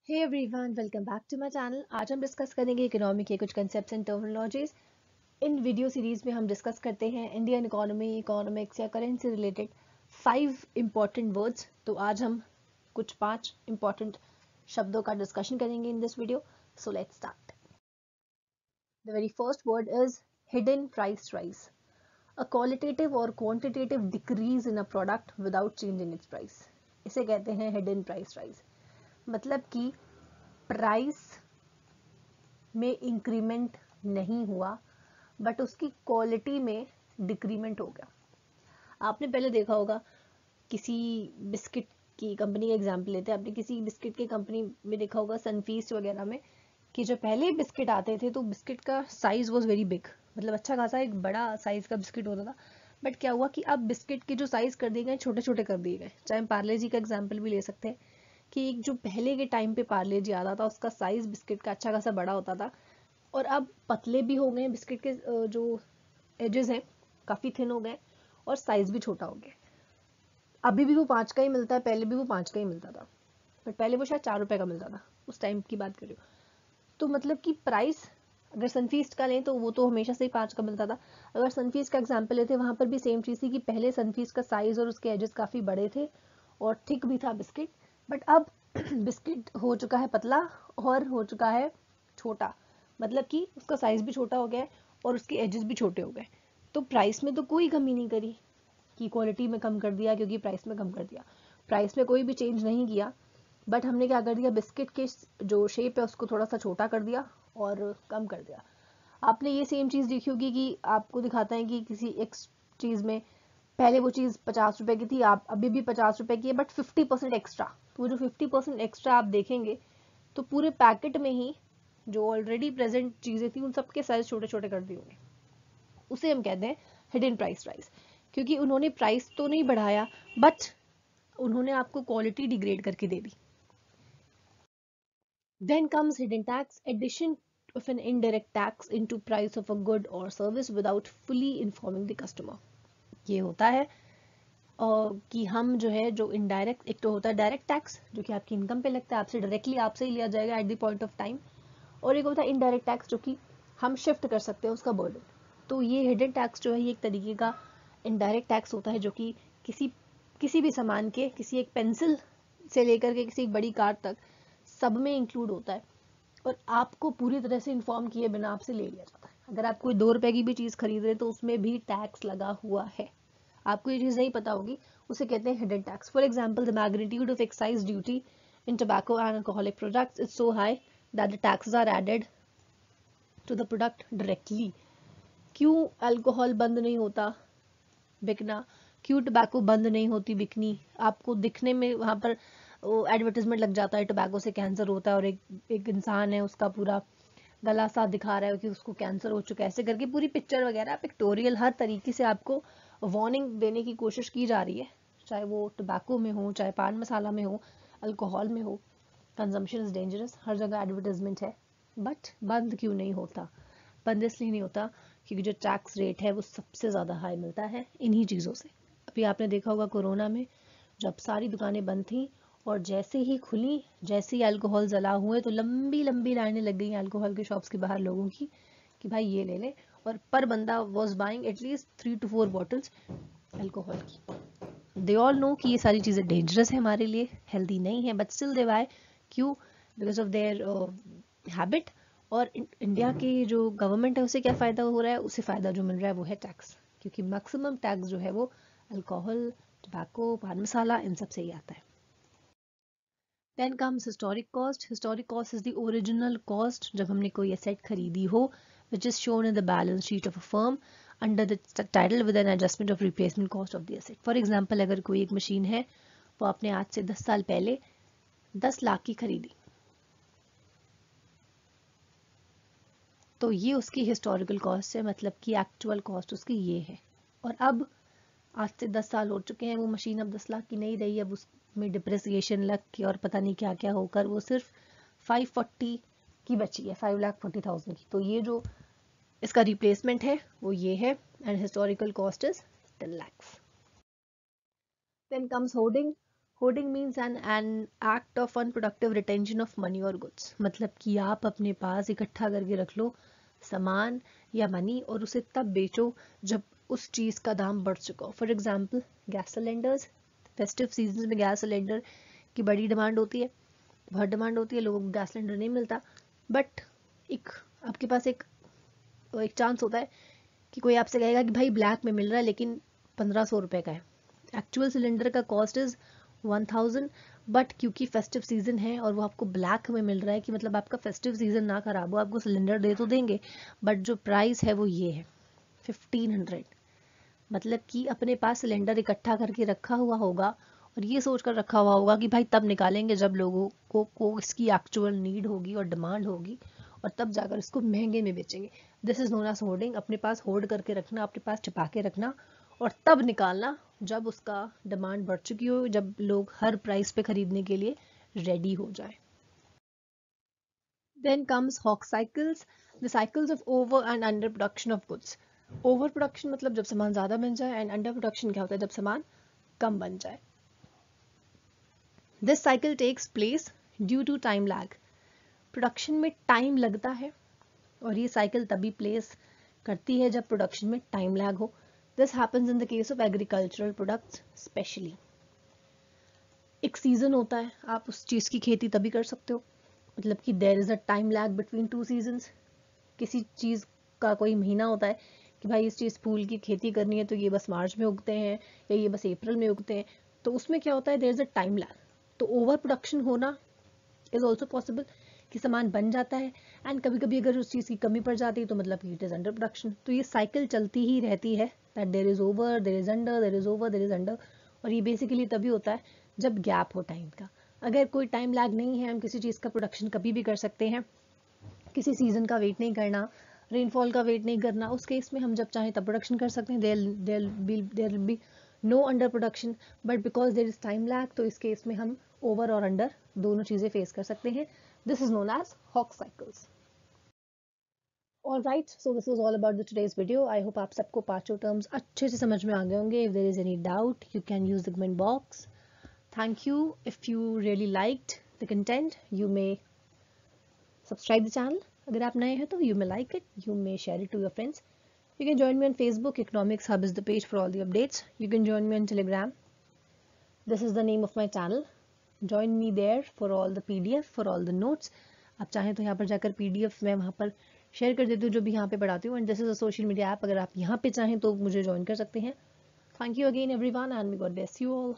Hey everyone, welcome back to my channel. आज हम discuss करेंगे इकोनॉमी के कुछ concepts and terminologies. In video series में हम डिस्कस करते हैं इंडियन इकोनॉमी, इकोनॉमिक्स या करेंट से रिलेटेड 5 इंपॉर्टेंट वर्ड्स। तो आज हम कुछ 5 इंपॉर्टेंट शब्दों का डिस्कशन करेंगे in this video. So let's start. The very first word is hidden price rise, a qualitative और quantitative decrease in a product without changing its price. इसे कहते हैं हिडन प्राइस राइज। मतलब कि प्राइस में इंक्रीमेंट नहीं हुआ बट उसकी क्वालिटी में डिक्रीमेंट हो गया। आपने पहले देखा होगा, किसी बिस्किट की कंपनी का एग्जांपल लेते हैं। आपने किसी बिस्किट की कंपनी में देखा होगा, सनफीस्ट वगैरह में, कि जो पहले बिस्किट आते थे तो बिस्किट का साइज वाज वेरी बिग, मतलब अच्छा खासा एक बड़ा साइज का बिस्किट होता था। बट क्या हुआ कि अब बिस्किट के जो साइज कर दिए गए, छोटे छोटे कर दिए गए। चाहे हम पार्ले जी का एग्जाम्पल भी ले सकते हैं कि एक जो पहले के टाइम पे पार्ले जी आता था उसका साइज बिस्किट का अच्छा खासा बड़ा होता था, और अब पतले भी हो गए बिस्किट के, जो एजेस हैं काफ़ी थिन हो गए और साइज भी छोटा हो गया। अभी भी वो 5 का ही मिलता है, पहले भी वो 5 का ही मिलता था, बट पहले वो शायद 4 रुपए का मिलता था, उस टाइम की बात कर रही हूँ। तो मतलब कि प्राइस, अगर सनफीस्ट का लें तो वो तो हमेशा से ही 5 का मिलता था। अगर सनफीस्ट का एग्जाम्पल लेते वहाँ पर भी सेम चीज़ थी कि पहले सनफीस्ट का साइज और उसके एजेस काफ़ी बड़े थे और थिक भी था बिस्किट, बट अब बिस्किट हो चुका है पतला और हो चुका है छोटा। मतलब कि उसका साइज भी छोटा हो गया है और उसके एजेस भी छोटे हो गए। तो प्राइस में तो कोई कमी नहीं करी कि क्वालिटी में कम कर दिया क्योंकि प्राइस में कम कर दिया। प्राइस में कोई भी चेंज नहीं किया, बट हमने क्या कर दिया, बिस्किट के जो शेप है उसको थोड़ा सा छोटा कर दिया और कम कर दिया। आपने ये सेम चीज़ देखी होगी कि आपको दिखाता है कि किसी एक चीज़ में पहले वो चीज़ 50 रुपए की थी, आप अभी भी 50 रुपए की है, बट 50% एक्स्ट्रा। तो वो जो 50% एक्स्ट्रा आप देखेंगे तो पूरे पैकेट में ही जो ऑलरेडी प्रेजेंट चीज़ें थी उन सबके साइज छोटे छोटे कर दिए होंगे। उसे हम कहते हैं हिडन प्राइस राइज, क्योंकि उन्होंने प्राइस तो नहीं बढ़ाया बट उन्होंने आपको क्वालिटी डिग्रेड करके दे दी। Then comes hidden tax, addition of an indirect tax into price of a good or service without fully informing the customer. ये होता है कि हम जो है, जो इनडायरेक्ट, एक तो होता है डायरेक्ट टैक्स जो कि आपकी इनकम पे लगता है, आपसे डायरेक्टली आपसे ही लिया जाएगा at the point of time, और एक होता है इनडायरेक्ट टैक्स जो कि हम शिफ्ट कर सकते हैं उसका बर्डन। तो ये हिडन टैक्स जो है ये एक तरीके का इनडायरेक्ट टैक्स होता है जो कि किसी किसी भी सामान के, किसी एक पेंसिल से लेकर के किसी एक बड़ी कार तक सब में इंक्लूड होता है और आपको पूरी तरह से इन्फॉर्म किए बिना आपसे ले लिया जाता है। अगर आप कोई 2 रुपए की भी चीज़ खरीद रहे हैं तो उसमें भी टैक्स लगा हुआ है। आपको ये चीज़ नहीं पता होगी, उसे कहते हैं hidden tax. For example, the magnitude of excise duty in tobacco and alcoholic products is so high that the taxes are added to the product directly. क्यों अल्कोहल बंद नहीं होता बिकना, क्यों टोबैको बंद नहीं होती बिकनी? आपको दिखने में वहाँ पर एडवर्टीजमेंट लग जाता है टोबैको से कैंसर होता है, और एक इंसान है उसका पूरा गला सा दिखा रहा है कि उसको कैंसर हो चुका है, ऐसे करके पूरी पिक्चर वगैरह पिक्टोरियल हर तरीके से आपको वार्निंग देने की कोशिश की जा रही है। चाहे वो टोबैको में हो, चाहे पान मसाला में हो, अल्कोहल में हो, कंजम्पशन इज डेंजरस, हर जगह एडवर्टाइजमेंट है। बट बंद क्यों नहीं होता? बंद इसलिए नहीं होता क्योंकि जो टैक्स रेट है वो सबसे ज़्यादा हाई मिलता है इन्हीं चीज़ों से। अभी आपने देखा होगा कोरोना में जब सारी दुकानें बंद थी और जैसे ही खुली, जैसे ही अल्कोहल जला हुए, तो लंबी लंबी लाइनें लग गई अल्कोहल के शॉप्स के बाहर लोगों की कि भाई ये ले ले, और पर बंदा was buying at least 3 to 4 bottles alcohol की। दे ऑल नो कि ये सारी चीज़ें डेंजरस है हमारे लिए, हेल्दी नहीं है, बट स्टिल दे बाय। क्यों? Because of their habit. और इंडिया की जो गवर्नमेंट है उसे क्या फ़ायदा हो रहा है? उसे फ़ायदा जो मिल रहा है वो है टैक्स, क्योंकि मैक्सिमम टैक्स जो है वो अल्कोहल, टबैको, पान मसाला, इन सब से ही आता है। Then comes historic cost. Historic cost is the original cost जब हमने कोई एसेट खरीदी हो, which is shown in the balance sheet of a firm under the title with an adjustment of replacement cost of the asset. For example, अगर कोई एक machine है वो आपने आज से 10 साल पहले 10 लाख की खरीदी, तो ये उसकी हिस्टोरिकल कॉस्ट है, मतलब कि एक्चुअल कॉस्ट उसकी ये है। और अब आज से 10 साल हो चुके हैं, वो मशीन अब 10 लाख की नहीं रही, अब उसमें डिप्रेसिएशन लग के और पता नहीं क्या क्या होकर वो सिर्फ 540 की बची है, 5,40,000 की। तो ये जो इसका रिप्लेसमेंट है वो ये है, and historical cost is 10 lakhs। Then comes hoarding. Hoarding means an act of unproductive retention of money और गुड्स, मतलब कि आप अपने पास इकट्ठा करके रख लो सामान या मनी और उसे तब बेचो जब उस चीज़ का दाम बढ़ चुका हो. For example gas cylinders, festive season में गैस सिलेंडर की बड़ी डिमांड होती है, बहुत डिमांड होती है, लोगों को गैस सिलेंडर नहीं मिलता, बट एक आपके पास एक चांस होता है कि कोई आपसे कहेगा कि भाई ब्लैक में मिल रहा है लेकिन 1500 रुपये का है. एक्चुअल सिलेंडर का कॉस्ट इज 1000, बट क्योंकि फेस्टिव सीजन है और वो आपको ब्लैक में मिल रहा है कि मतलब आपका फेस्टिव सीजन ना खराब हो, आपको सिलेंडर दे तो देंगे बट जो प्राइस है वो ये है 1500. मतलब कि अपने पास सिलेंडर इकट्ठा करके रखा हुआ होगा और ये सोच कर रखा हुआ होगा कि भाई तब निकालेंगे जब लोगों को इसकी एक्चुअल नीड होगी और डिमांड होगी और तब जाकर इसको महंगे में बेचेंगे. This is known as hoarding. अपने पास होर्ड करके रखना, अपने पास छिपा के रखना और तब निकालना जब उसका डिमांड बढ़ चुकी हो, जब लोग हर प्राइस पे खरीदने के लिए रेडी हो जाए. Then comes hawk cycles, the cycles of over and under production of goods. Over production मतलब जब सामान ज़्यादा बन जाए एंड अंडर प्रोडक्शन क्या होता है, जब सामान कम बन जाए. This cycle takes place due to time lag. Production में टाइम लगता है और ये साइकिल तभी प्लेस करती है जब प्रोडक्शन में टाइम लैग हो. This happens in the case of agricultural products specially. एक सीजन होता है, आप उस चीज़ की खेती तभी कर सकते हो, मतलब कि there is a time lag between two seasons. किसी चीज़ का कोई महीना होता है कि भाई इस चीज़ फूल की खेती करनी है तो ये बस मार्च में उगते हैं या ये बस अप्रैल में उगते हैं, तो उसमें क्या होता है, there is a time lag. तो ओवर प्रोडक्शन होना इज़ ऑल्सो पॉसिबल कि सामान बन जाता है एंड कभी कभी अगर उस चीज़ की कमी पड़ जाती है तो मतलब कि इट इज़ अंडर प्रोडक्शन. तो ये साइकिल चलती ही रहती है that there is over, there is under, there is over, there is under. और ये बेसिकली तभी होता है जब गैप हो टाइम का. अगर कोई टाइम लैग नहीं है, हम किसी चीज़ का प्रोडक्शन कभी भी कर सकते हैं, किसी सीजन का वेट नहीं करना, रेनफॉल का वेट नहीं करना, उस केस में हम जब चाहें तब प्रोडक्शन कर सकते हैं. There will be no under production, but because there is time lag तो इस केस में हम ओवर और अंडर दोनों चीज़ें फेस कर सकते हैं. This is known as hog cycles. All right, so this was all about the today's video. I hope आप सबको पांचों टर्म्स अच्छे से समझ में आ गए होंगे. If there is any doubt you can use the comment box. Thank you. If you really liked the content, you may subscribe the channel. अगर आप नए हैं तो you may like it, you may share it to your friends. You can join me on Facebook. Economics Hub is the page for all the updates. You can join me on Telegram. This is the name of my channel. Join me there for all the PDF, for all the notes. आप चाहें तो यहाँ पर जाकर PDF मैं वहाँ पर share कर देती हूँ जो भी यहाँ पे पढ़ाती हूँ. And this is a social media app. अगर आप यहाँ पे चाहें तो मुझे ज्वाइन कर सकते हैं. Thank you again everyone and may God bless you all.